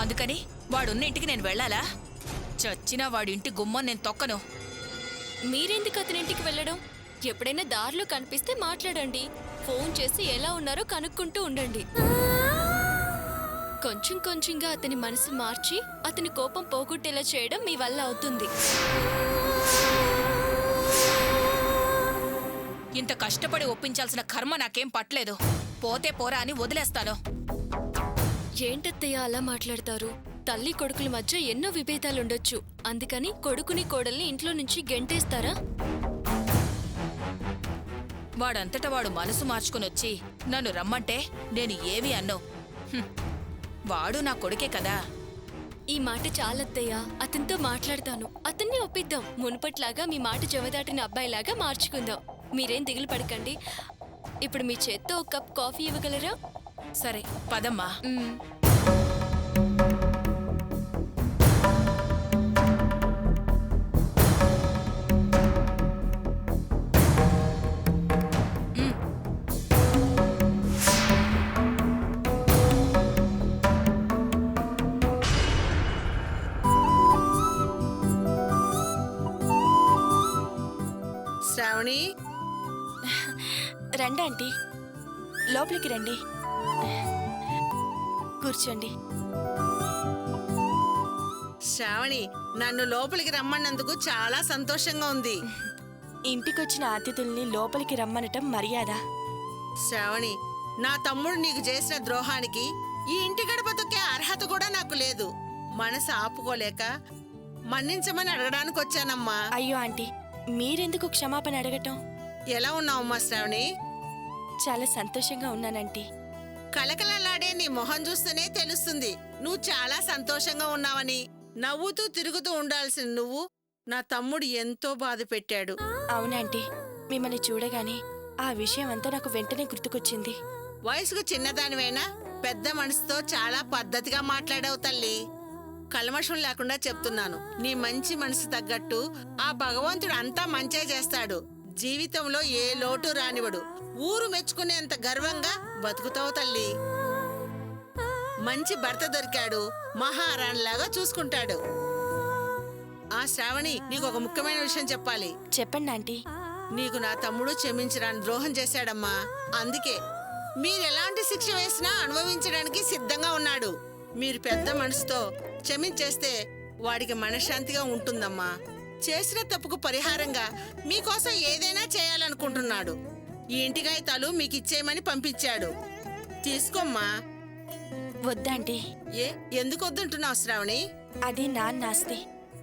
అందుకని వాడున్న ఇంటికి నేను వెళ్ళాలా? చచ్చినా వాడి ఇంటి గుమ్మం నేను తొక్కను. మీరెందుకు అతనింటికి వెళ్ళడం? ఎప్పుడైనా దారిలో కనిపిస్తే మాట్లాడండి. ఫోన్ చేసి ఎలా ఉన్నారో కనుక్కుంటూ ఉండండి. కొంచెం కొంచెంగా అతని మనసు మార్చి అతని కోపం పోగొట్టేలా చేయడం మీ వల్ల అవుతుంది. ఇంత కష్టపడి ఒప్పించాల్సిన కర్మ నాకేం పట్టలేదు. పోతే పోరా అని వదిలేస్తాను. ఏంటత్తయ్య అలా మాట్లాడతారు? తల్లి కొడుకుల మధ్య ఎన్నో విభేదాలుండొచ్చు. అందుకని కొడుకుని కోడల్ని ఇంట్లో నుంచి గెంటేస్తారా? వాడంతటా వాడు మనసు మార్చుకునొచ్చి నన్ను రమ్మంటే నేను ఏమీ అన్నో. వాడు నా కొడుకే కదా. ఈ మాట చాలత్తయ్య. అతనితో మాట్లాడతాను. అతన్ని ఒప్పిద్దాం. మునుపట్లాగా మీ మాట జవదాటిన అబ్బాయిలాగా మార్చుకుందాం. మీరేం దిగులు పడకండి. ఇప్పుడు మీ చేత్తో ఒక కప్ కాఫీ ఇవ్వగలరా? సరే పదమ్మా. శ్రావణి, రండి ఆంటీ, లోపలికి రండి, కూర్చోండి. శ్రావణి, నన్ను లోపలికి రమ్మన్నందుకు చాలా సంతోషంగా ఉంది. ఇంటికొచ్చిన అతిథుల్ని లోపలికి రమ్మనటం మర్యాద. శ్రావణి, నా తమ్ముడు నీకు చేసిన ద్రోహానికి ఈ ఇంటి గడప తొక్కే అర్హత కూడా నాకు లేదు. మనసు ఆపుకోలేక మన్నించమని అడగడానికి వచ్చానమ్మా. అయ్యో ఆంటీ, మీరెందుకు క్షమాపణ అడగటం? ఎలా ఉన్నావమ్మా శ్రావణి? చాలా సంతోషంగా ఉన్నానంటీ. కలకలలాడే నీ మొహం చూస్తేనే తెలుస్తుంది నువ్వు చాలా సంతోషంగా ఉన్నావని. నవ్వుతూ తిరుగుతూ ఉండాల్సిన నువ్వు నా తమ్ముడు ఎంతో బాధ పెట్టాడు. అవునాంటీ, మిమ్మల్ని చూడగానే ఆ విషయం అంతా నాకు వెంటనే గుర్తుకొచ్చింది. వయసుకు చిన్నదానివైనా పెద్ద మనసుతో చాలా పద్ధతిగా మాట్లాడావు తల్లి. కల్మషం లేకుండా చెప్తున్నాను. నీ మంచి మనసు తగ్గట్టు ఆ భగవంతుడు అంతా మంచే చేస్తాడు. జీవితంలో ఏ లోటు రానివడు. ఊరు మెచ్చుకునేంత గర్వంగా బతుకుతావు తల్లి. మంచి భర్త దొరికాడు, మహారాణిలాగా చూసుకుంటాడు. ఆ శ్రావణి, నీకు ఒక ముఖ్యమైన విషయం చెప్పాలి. చెప్పండి ఆంటీ. నీకు నా తమ్ముడు క్షమించరాని ద్రోహం చేశాడమ్మా. అందుకే మీరెలాంటి శిక్ష వేసినా అనుభవించడానికి సిద్ధంగా ఉన్నాడు. మీరు పెద్ద మనసుతో క్షమించేస్తే వాడికి మనశ్శాంతిగా ఉంటుందమ్మా. చేసిన తప్పుకు పరిహారంగా మీకోసం ఏదైనా చేయాలనుకుంటున్నాడు. ఈ ఇంటి కాగితాలు మీకు ఇచ్చేయమని పంపించాడు. తీసుకోమ్మా. వద్దాంటీ. ఎందుకు వద్దంటున్నావు శ్రావణి? అది నాన్న ఆస్తి.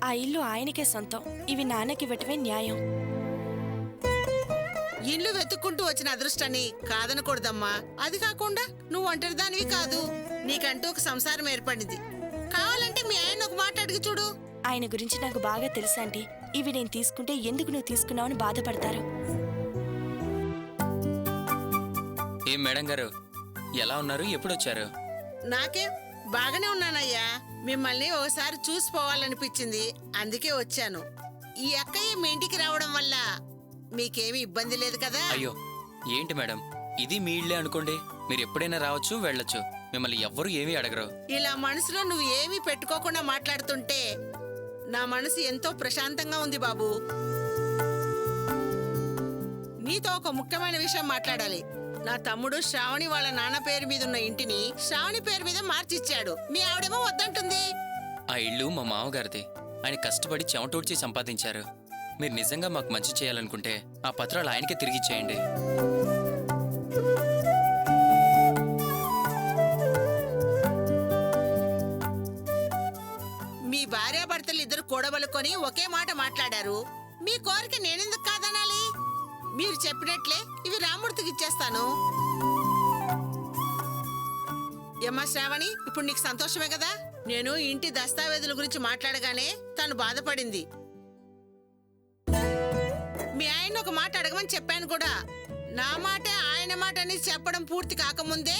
ఆ ఇల్లు ఆయనకే సొంతం. ఇవి నాన్నకివ్వటమే న్యాయం. ఇల్లు వెతుక్కుంటూ వచ్చిన అదృష్టాన్ని కాదనకూడదమ్మా. అది కాకుండా నువ్వు ఒంటరిదానివి కాదు. నీకంటూ ఒక సంసారం ఏర్పడింది. కావాలంటే మీ ఆయన ఒక మాట అడిగి చూడు. ఆయన గురించి నాకు బాగా తెలుసాంటీ. ఇవి నేను తీసుకుంటే ఎందుకు నువ్వు తీసుకున్నావని బాధపడతారు. ఏం మేడం గారు, ఎలా ఉన్నారు? ఎప్పుడొచ్చారు? నాకేం బాగానే ఉన్నానయ్యా. మిమ్మల్ని ఒకసారి చూసిపోవాలనిపించింది, అందుకే వచ్చాను. ఈ అక్కయ్య మీ ఇంటికి రావడం వల్ల మీకేమీ ఇబ్బంది లేదు కదా? అయ్యో, ఏంటి మేడం, ఇది మీ ఇల్లే అనుకోండి. మీరు ఎప్పుడైనా రావచ్చు, వెళ్ళొచ్చు. మిమ్మల్ని ఎవ్వరూ ఏమీ అడగరు. ఇలా మనసులో నువ్వు ఏమీ పెట్టుకోకుండా మాట్లాడుతుంటే నా మనసు ఎంతో ప్రశాంతంగా ఉంది బాబు. నీతో ఒక ముఖ్యమైన విషయం మాట్లాడాలి. నా తమ్ముడు శ్రావణి వాళ్ళ నాన్న పేరు మీద ఉన్న ఇంటిని శ్రావణి పేరు మీద మార్చిచ్చాడు. మీ ఆవిడేమో వద్దంటుంది. ఆ ఇల్లు మా మామగారిది. ఆయన కష్టపడి చెమటూడ్చి సంపాదించారు. మీరు నిజంగా మాకు మంచి చేయాలనుకుంటే ఆ పత్రాలు ఆయనకే తిరిగిచ్చేయండి. మీ భార్యాభర్తలు ఇద్దరు కూడబలుకొని ఒకే మాట మాట్లాడారు. మీ కోరిక నేనెందుకు కాదనాలి? మీరు చెప్పినట్లే ఇవి రామూర్తికి ఇచ్చేస్తాను. ఏమ్మా శ్రావణి, ఇప్పుడు నీకు సంతోషమే కదా? నేను ఇంటి దస్తావేజుల గురించి మాట్లాడగానే తను బాధపడింది. మీ ఆయన ఒక మాట అడగమని చెప్పాను కూడా. నా మాటే ఆయన మాట అని చెప్పడం పూర్తి కాకముందే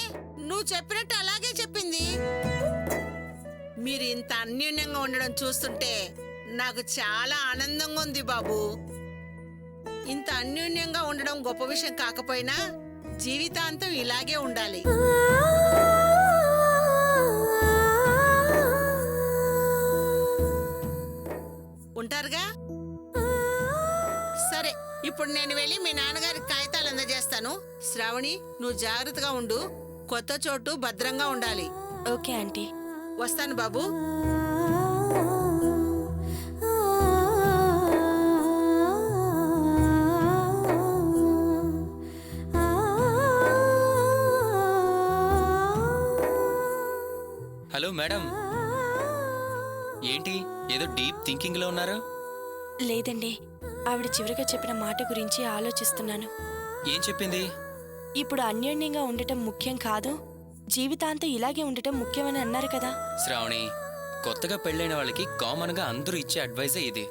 నువ్వు చెప్పినట్టు అలాగే చెప్పింది. మీరు ఇంత అన్యోన్యంగా ఉండడం చూస్తుంటే నాకు చాలా ఆనందంగా ఉంది బాబు. ఇంత అన్యోన్యంగా ఉండడం గొప్ప విషయం కాకపోయినా జీవితాంతం ఇలాగే ఉండాలి. ఇప్పుడు నేను వెళ్ళి మీ నాన్నగారికి కాగితాలు అందజేస్తాను. శ్రావణి, నువ్వు జాగ్రత్తగా ఉండు. కొత్త చోటు భద్రంగా ఉండాలి. Okay aunty. వస్తాను బాబు. హలో మేడం, ఏంటి ఏదో డీప్ థింకింగ్లో ఉన్నారు? లేదండి, ఆవిడ చివరిగా చెప్పిన మాట గురించి ఆలోచిస్తున్నాను. ఏం చెప్పింది? ఇప్పుడు అన్యోన్యంగా ఉండటం ముఖ్యం కాదు, జీవితాంతం ఇలాగే ఉండటం ముఖ్యమని అన్నారు కదా. శ్రావణి, కొత్తగా పెళ్ళైన వాళ్ళకి కామన్గా అందరూ ఇచ్చే అడ్వైజే ఇది.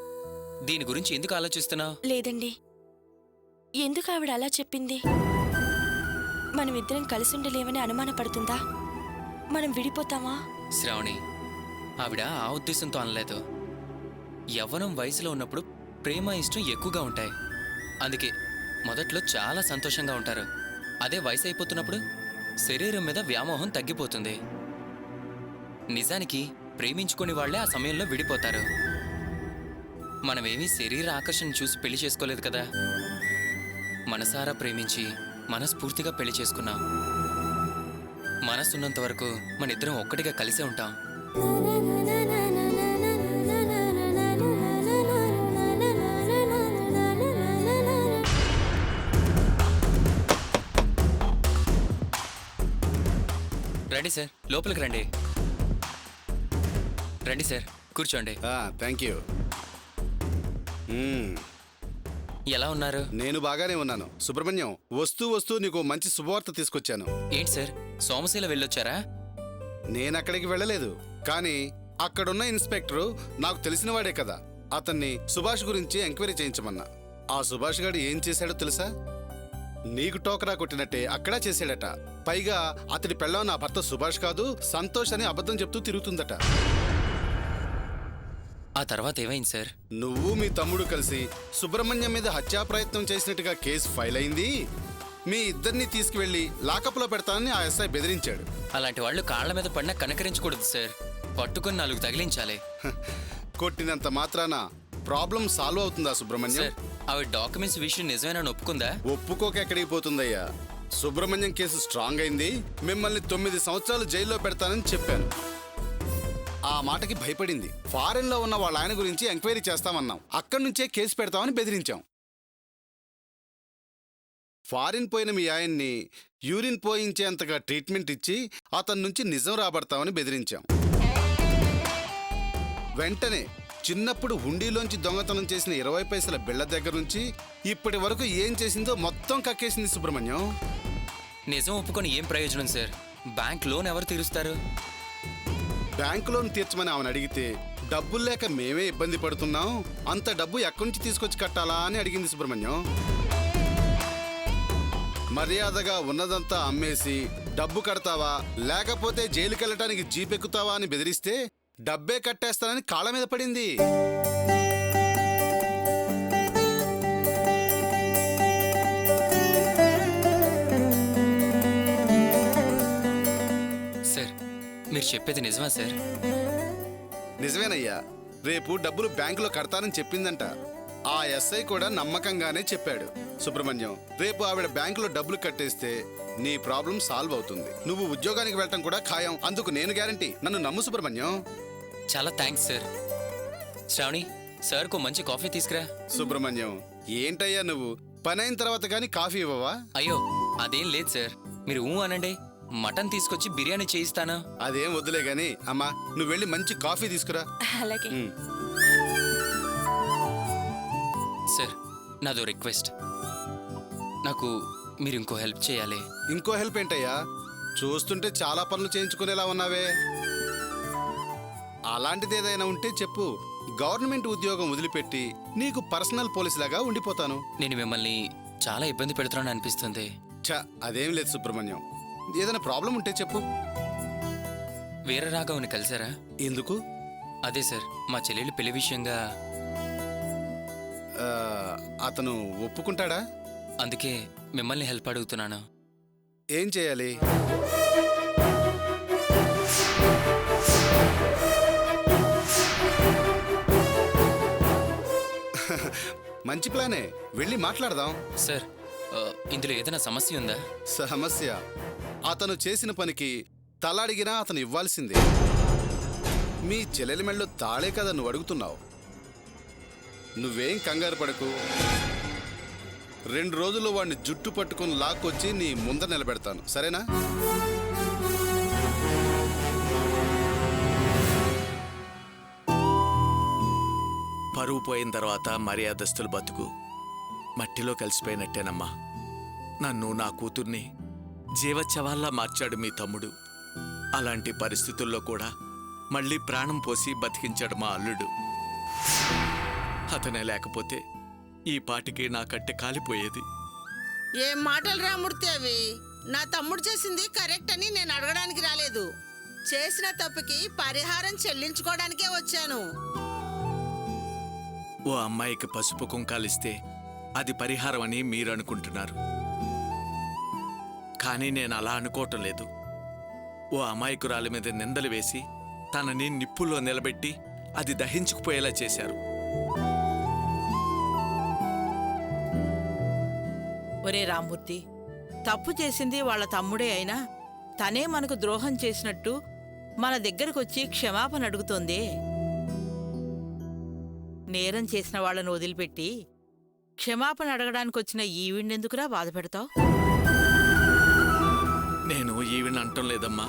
దీని గురించి ఎందుకు ఆలోచిస్తున్నావు? లేదండి, ఎందుకు ఆవిడ అలా చెప్పింది? మనమిద్దరం కలిసి ఉండలేమని అనుమానపడుతుందా? మనం విడిపోతామా? శ్రావణి, ఆవిడ ఆ ఉద్దేశంతో అనలేదు. యవ్వనం వయసులో ఉన్నప్పుడు ప్రేమ ఇష్టం ఎక్కువగా ఉంటాయి. అందుకే మొదట్లో చాలా సంతోషంగా ఉంటారు. అదే వయసు అయిపోతున్నప్పుడు శరీరం మీద వ్యామోహం తగ్గిపోతుంది. నిజానికి ప్రేమించుకునే వాళ్లే ఆ సమయంలో విడిపోతారు. మనమేమీ శరీర ఆకర్షణ చూసి పెళ్లి చేసుకోలేదు కదా. మనసారా ప్రేమించి మనస్ఫూర్తిగా పెళ్లి చేసుకున్నాం. మనసున్నంత వరకు మన ఇద్దరం ఒక్కటిగా కలిసే ఉంటాం. రండి సార్, లోపలికి రండి. రండి సార్, కూర్చోండి. Thank you. ఎలా ఉన్నారు? నేను బాగానే ఉన్నాను. సుబ్రహ్మణ్యం, వస్తూ నీకు మంచి శుభవార్త తీసుకొచ్చాను. ఏంటి సార్, సోమశీల వెళ్ళొచ్చారా? నేనక్కడికి వెళ్ళలేదు, కానీ అక్కడున్న ఇన్స్పెక్టరు నాకు తెలిసినవాడే కదా. అతన్ని సుభాష్ గురించి ఎంక్వైరీ చేయించమన్నా. ఆ సుభాష్ గారు ఏం చేశాడో తెలుసా? నీకు టోకరా కొట్టినట్టే అక్కడా చేశాడట. పైగా అతడి పెళ్ళాం నా భర్త సుభాష్ కాదు, సంతోష్ అని అబద్ధం చెప్తూ తిరుగుతుందట. ఆ తర్వాత ఏమైంది సార్? నువ్వు మీ తమ్ముడు కలిసి సుబ్రహ్మణ్యం మీద హత్యా ప్రయత్నం చేసినట్టుగా కేసు ఫైల్ అయింది. మీ ఇద్దరిని తీసుకువెళ్లి లాకప్లో పెడతానని ఆ ఎస్ఐ బెదిరించాడు. అలాంటి వాళ్ళు కాళ్ల మీద పడినా కనకరించకూడదు సార్, పట్టుకుని 4 తగిలించాలి. కొట్టినంత మాత్రాన ప్రాబ్లం సాల్వ్ అవుతుందా సుబ్రహ్మణ్యం? సార్, ఆవిడ డాక్యుమెంట్స్ విషయం నిజమేనా ఒప్పుకుందా? ఒప్పుకోక ఎక్కడికి పోతుందయ్యా. సుబ్రహ్మణ్యం కేసు స్ట్రాంగ్ అయింది. మిమ్మల్ని 9 సంవత్సరాలు జైల్లో పెడతానని చెప్పాను. ఆ మాటకి భయపడింది. ఫారెన్ లో ఉన్న వాళ్ళ ఆయన గురించి ఎంక్వైరీ చేస్తామన్నాం. అక్కడి నుంచే కేసు పెడతామని బెదిరించాం. ఫారిన్ పోయిన మీ ఆయన్ని యూరిన్ పోయించేంతగా ట్రీట్మెంట్ ఇచ్చి అతని నుంచి నిజం రాబడతామని బెదిరించాం. వెంటనే చిన్నప్పుడు హుండీలోంచి దొంగతనం చేసిన 20 పైసల బిళ్ళ దగ్గర నుంచి ఇప్పటి వరకు ఏం చేసిందో మొత్తం కక్కేసింది సుబ్రహ్మణ్యం. నిజం ఒప్పుకొని ఏం ప్రయోజనం సార్? బ్యాంక్ లోన్ ఎవరు తీరుస్తారు? బ్యాంకు లోన్ తీర్చమని ఆమెను అడిగితే డబ్బులు లేక మేమే ఇబ్బంది పడుతున్నాం, అంత డబ్బు ఎక్కడి నుంచి తీసుకొచ్చి కట్టాలా అని అడిగింది సుబ్రహ్మణ్యం. మర్యాదగా ఉన్నదంతా అమ్మేసి డబ్బు కడతావా లేకపోతే జైలుకెళ్ళటానికి జీపెక్కుతావా అని బెదిరిస్తే డబ్బే కట్టేస్తానని కాళ్ళ మీద పడింది. సార్, మీరు చెప్పేది నిజమా సార్? నిజమేనయ్యా. రేపు డబ్బులు బ్యాంకులో కడతానని చెప్పిందంట. ఆ ఎస్ఐ కూడా నమ్మకంగానే చెప్పాడు. సుబ్రహ్మణ్యం, రేపు ఆవిడ బ్యాంకులో డబ్బులు కట్టేస్తే నీ ప్రాబ్లం సాల్వ్ అవుతుంది. నువ్వు ఉద్యోగానికి వెళ్ళటం కూడా ఖాయం. అందుకు నేను గ్యారంటీ. నన్ను నమ్ము సుబ్రహ్మణ్యం. చాలా థ్యాంక్స్ సార్. శ్రావణి, సార్కు మంచి కాఫీ తీసుకురా. సుబ్రహ్మణ్యం, ఏంటయ్యా నువ్వు? పని అయిన తర్వాత కానీ కాఫీ ఇవ్వవా? అయ్యో, అదేం లేదు సార్, మీరు అనండి, మటన్ తీసుకొచ్చి బిర్యానీ చేయిస్తాను. అదేం వద్దులే గాని అమ్మా, నువ్వు వెళ్ళి మంచి కాఫీ తీసుకురా. అలాగే. సార్, నాదో రిక్వెస్ట్. నాకు మీరు ఇంకో హెల్ప్ చేయాలి. ఇంకో హెల్ప్ ఏంటయ్యా? చూస్తుంటే చాలా పనులు చేయించుకునేలా ఉన్నావే. అలాంటిది ఏదైనా ఉంటే చెప్పు. గవర్నమెంట్ ఉద్యోగం వదిలిపెట్టి నీకు పర్సనల్ పోలీస్ లాగా ఉండిపోతాను. నేను మిమ్మల్ని చాలా ఇబ్బంది పెడుతున్నాను అనిపిస్తుంది. అదేం లేదు సుబ్రహ్మణ్యం. ఏదైనా ప్రాబ్లం ఉంటే చెప్పు. వీరరాఘవని కలిసారా? ఎందుకు? అదే సార్, మా చెల్లెలు పెళ్లి విషయంగా. అతను ఒప్పుకుంటాడా? అందుకే మిమ్మల్ని హెల్ప్ అడుగుతున్నాను. ఏం చేయాలి? మంచి ప్లానే, వెళ్ళి మాట్లాడదాం. సార్ ఇందులో ఏదైనా సమస్య ఉందా? సమస్య? అతను చేసిన పనికి తలాడిగినా అతను ఇవ్వాల్సిందే. మీ చెల్లెలి మెళ్ళో తాళే కదా నువ్వు అడుగుతున్నావు. నువ్వేం కంగారు పడకు. 2 రోజుల్లో వాడిని జుట్టు పట్టుకుని లాక్కొచ్చి నీ ముందర నిలబెడతాను, సరేనా? పరువు పోయిన తర్వాత మర్యాదస్తులు బతుకు మట్టిలో కలిసిపోయినట్టేనమ్మా. నన్ను, నా కూతుర్ని జీవచ్చవాల్లా మార్చాడు మీ తమ్ముడు. అలాంటి పరిస్థితుల్లో కూడా మళ్ళీ ప్రాణం పోసి బతికించాడు మా అల్లుడు. అతనే లేకపోతే ఈ పాటికి నా కట్టె కాలిపోయేది. ఏం మాటలు రామూర్తి అవి? నా తమ్ముడు చేసింది కరెక్ట్ అని నేను అడగడానికి రాలేదు. చేసిన తప్పుకి పరిహారం చెల్లించుకోవడానికే వచ్చాను. ఓ అమ్మాయికి పసుపు కుంకాలిస్తే అది పరిహారం అని మీరు అనుకుంటున్నారు, కానీ నేను అలా అనుకోవటం లేదు. ఓ అమాయకురాలి మీద నిందలు వేసి తనని నిప్పుల్లో నిలబెట్టి అది దహించుకుపోయేలా చేశారు. ఒరే రామ్మూర్తి, తప్పు చేసింది వాళ్ళ తమ్ముడే అయినా తనే మనకు ద్రోహం చేసినట్టు మన దగ్గరకొచ్చి క్షమాపణ అడుగుతోందే. నేరం చేసిన వాళ్ళను వదిలిపెట్టి క్షమాపణ అడగడానికి వచ్చిన ఈవిడెందుకురా బాధ పెడతావు? నేను ఈవిని అంటం లేదమ్మా.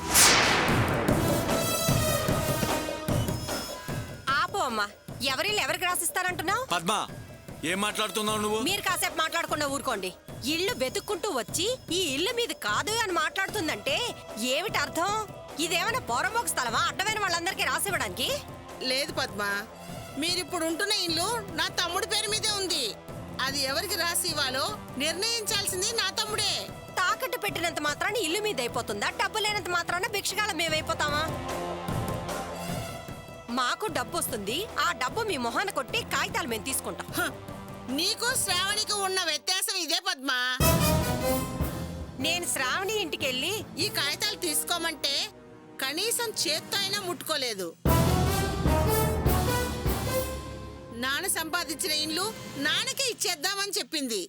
ఆపో అమ్మా, ఎవరిల్లు ఎవరికి రాసిస్తారంటున్నావు? పద్మ, ఏం మాట్లాడుతున్నావు నువ్వు? మీరు కాసేపు మాట్లాడకుండా ఊరుకోండి. ఇల్లు వెతుక్కుంటూ వచ్చి ఈ ఇల్లు మీది కాదు అని మాట్లాడుతుందంటే ఏమిటి అర్థం? ఇదేమైనా పోరంబోక స్థలమా అడ్డమైన వాళ్ళందరికీ రాసివ్వడానికి? లేదు పద్మ, మీరిప్పుడు ఉంటున్న ఇల్లు నా తమ్ముడి పేరు మీదే ఉంది. అది ఎవరికి రాసి ఇవ్వాలో నిర్ణయించాల్సింది నా తమ్ముడే. తాకట్టు పెట్టినంత మాత్రాన ఇల్లు మీద అయిపోతుందా? డబ్బు లేనంత మాత్రాన భిక్షగాలం మేమైపోతామా? మాకు డబ్బు వస్తుంది, ఆ డబ్బు మీ మొహాన కొట్టి కాగితాలు మేము తీసుకుంటాం. హ, నీకు శ్రావణికి ఉన్న వ్యత్యాసం ఇదే పద్మ. నేను శ్రావణి ఇంటికెళ్ళి ఈ కాగితాలు తీసుకోమంటే కనీసం చేత్తో అయినా ముట్టుకోలేదు. నాన్న సంపాదించిన ఇల్లు నాన్నకే ఇచ్చేద్దామని చెప్పింది.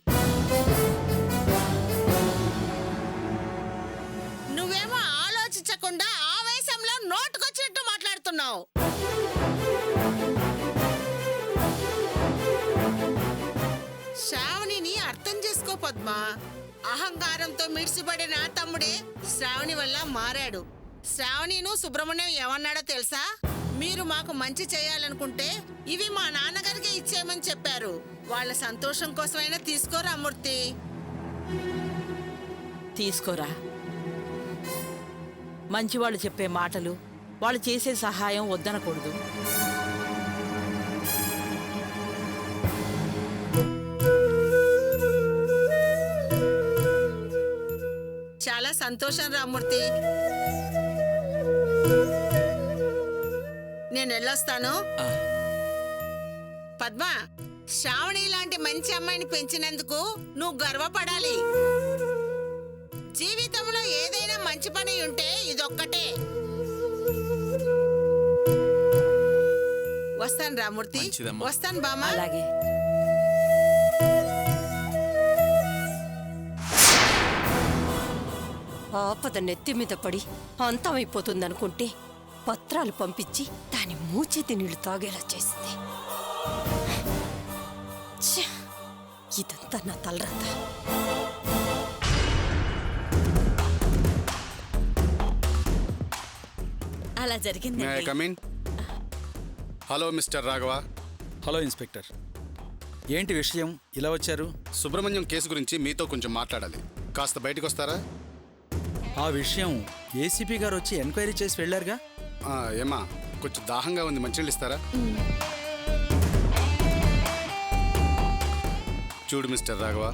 నువ్వేమో ఆలోచించకుండా ఆవేశంలో నోటుకొచ్చినట్టు మాట్లాడుతున్నావు. శ్రావణిని అర్థం చేసుకో పద్మ. అహంకారంతో మిడిసిపడే నా తమ్ముడే శ్రావణి వల్ల మారాడు. శ్రావణిను సుబ్రహ్మణ్యం ఏమన్నాడో తెలుసా? మీరు మాకు మంచి చేయాలనుకుంటే ఇవి మా నాన్నగారికి ఇచ్చేయమని చెప్పారు. వాళ్ళ సంతోషం కోసమైనా తీసుకోరా మూర్తి. తీసుకోరా. మంచివాళ్ళు చెప్పే మాటలు, వాళ్ళు చేసే సహాయం వద్దనకూడదు. చాలా సంతోషం రామూర్తి. నేను వెళ్ళొస్తాను. పద్మ, శ్రావణి లాంటి మంచి అమ్మాయిని పెంచినందుకు నువ్వు గర్వపడాలి. జీవితంలో ఏదైనా మంచి పని ఉంటే ఇదొక్కటే. వస్తాను రామూర్తి. మంచిదమ్మా. వస్తాను బామ్మ. అలాగే. ఆపద నెత్తి మీద పడి అంతమైపోతుందనుకుంటే పత్రాలు పంపించి దాని మూచేతి నీళ్లు తాగేలా చేసింది. ఛ! ఇదంతా నా తలరాత. అలా జరిగింది. May I come in? Hello mister Raghava. Hello inspector, ఏంటి విషయం ఇలా వచ్చారు? సుబ్రహ్మణ్యం కేసు గురించి మీతో కొంచెం మాట్లాడాలి. కాస్త బయటకు వస్తారా? ఆ విషయం ఏసీపీ గారు వచ్చి ఎంక్వైరీ చేసి వెళ్ళారుగా. ఏమా, కొంచెం దాహంగా ఉంది, మంచినీళ్ళు ఇస్తారా? చూడు మిస్టర్ రాఘవ,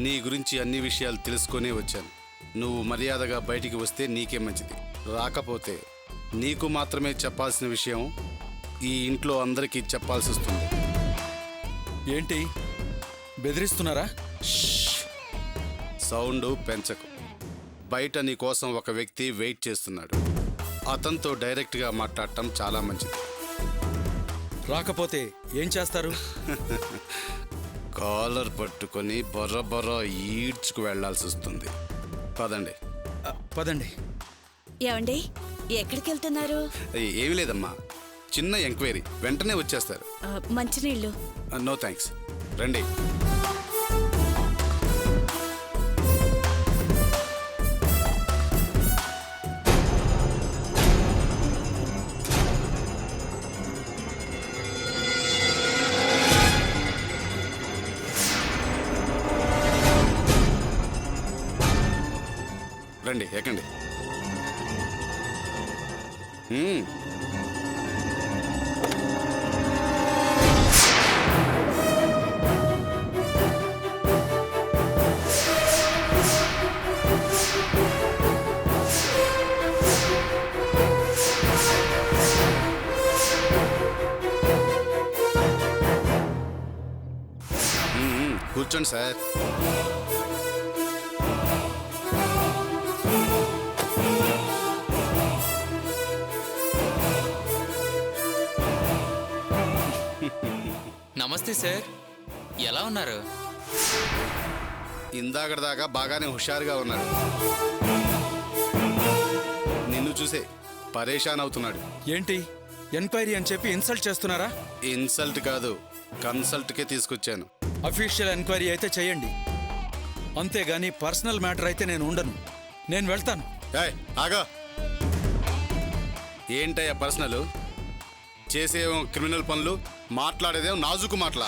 నీ గురించి అన్ని విషయాలు తెలుసుకొనే వచ్చాను. నువ్వు మర్యాదగా బయటికి వస్తే నీకే మంచిది. రాకపోతే నీకు మాత్రమే చెప్పాల్సిన విషయం ఈ ఇంట్లో అందరికీ చెప్పాల్సి వస్తుంది. ఏంటి బెదిరిస్తున్నారా? సౌండ్ పెంచకు. బయట నీ కోసం ఒక వ్యక్తి వెయిట్ చేస్తున్నాడు. అతనితో డైరెక్ట్గా మాట్లాడటం చాలా మంచిది. రాకపోతే ఏం చేస్తారు? కాలర్ పట్టుకొని బొర్ర బొర్ర ఈడ్చుకు వెళ్లాల్సి వస్తుంది. పదండి. పదండి. ఏమండి ఎక్కడికి వెళ్తున్నారు? ఏమీ లేదమ్మా, చిన్న ఎంక్వైరీ, వెంటనే వచ్చేస్తారు. మంచినీళ్ళు. నో థ్యాంక్స్, రండి. రండి, ఎక్కండి. కూర్చోండి సార్. నమస్తే సార్, ఎలా ఉన్నారు? ఇందాకటిదాకా బాగానే హుషారుగా ఉన్నాడు. నిన్ను చూసే పరేషాన్ అవుతున్నాడు. ఏంటి ఎంక్వైరీ అని చెప్పి ఇన్సల్ట్ చేస్తున్నారా? ఇన్సల్ట్ కాదు, కన్సల్ట్కే తీసుకొచ్చాను. అఫీషియల్ ఎంక్వైరీ అయితే చేయండి, అంతేగాని పర్సనల్ మ్యాటర్ అయితే నేను ఉండను. నేను వెళ్తాను. ఏయ్, ఆగా. ఏంటయ్యా పర్సనల్? చేసేమో క్రిమినల్ పనులు, మాట్లాడేదేమో నాజుకు మాటలా.